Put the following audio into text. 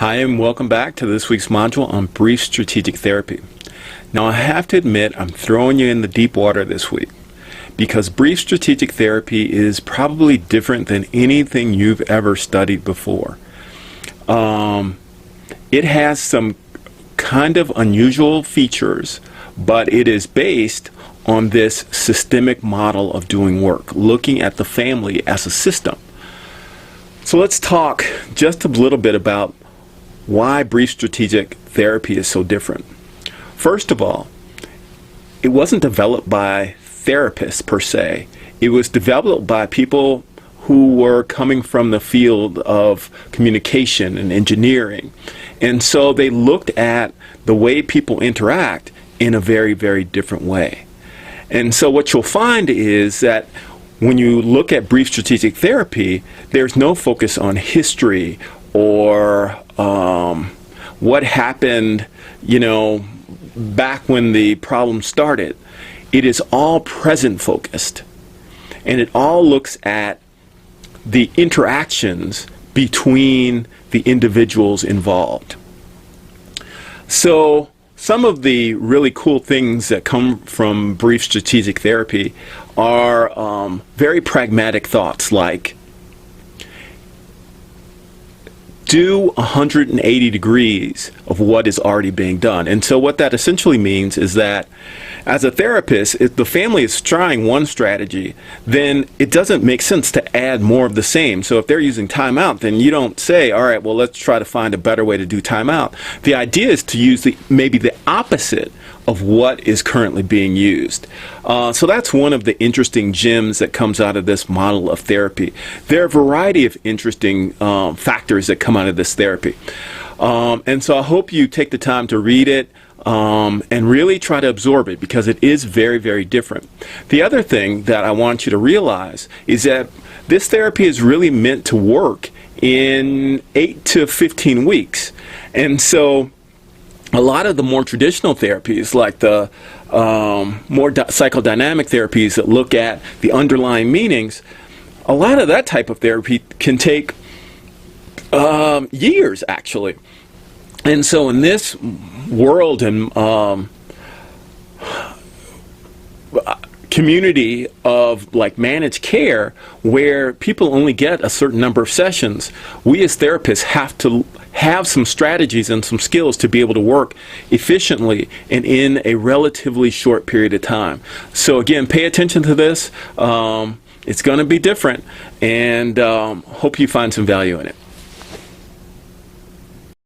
Hi, and welcome back to this week's module on brief strategic therapy. Now, I have to admit I'm throwing you in the deep water this week because brief strategic therapy is probably different than anything you've ever studied before. It has some kind of unusual features, but it is based on this systemic model of doing work, looking at the family as a system. So let's talk just a little bit about why brief strategic therapy is so different. First of all, it wasn't developed by therapists per se. It was developed by people who were coming from the field of communication and engineering. And so they looked at the way people interact in a very, very different way. And so what you'll find is that when you look at brief strategic therapy, there's no focus on history or what happened, back when the problem started. It is all present focused, and it all looks at the interactions between the individuals involved. So some of the really cool things that come from brief strategic therapy are very pragmatic thoughts like do 180 degrees of what is already being done. And so what that essentially means is that as a therapist, if the family is trying one strategy, then it doesn't make sense to add more of the same. So if they're using timeout, then you don't say, all right, well, let's try to find a better way to do timeout. The idea is to use maybe the opposite of what is currently being used. So that's one of the interesting gems that comes out of this model of therapy. There are a variety of interesting factors that come out of this therapy. And so I hope you take the time to read it and really try to absorb it because it is very, very different. The other thing that I want you to realize is that this therapy is really meant to work in 8 to 15 weeks. And so a lot of the more traditional therapies, like the more psychodynamic therapies that look at the underlying meanings, a lot of that type of therapy can take years, actually. And so in this world and community of like managed care where people only get a certain number of sessions, we as therapists have to have some strategies and some skills to be able to work efficiently and in a relatively short period of time. So again, pay attention to this. It's going to be different, and hope you find some value in it.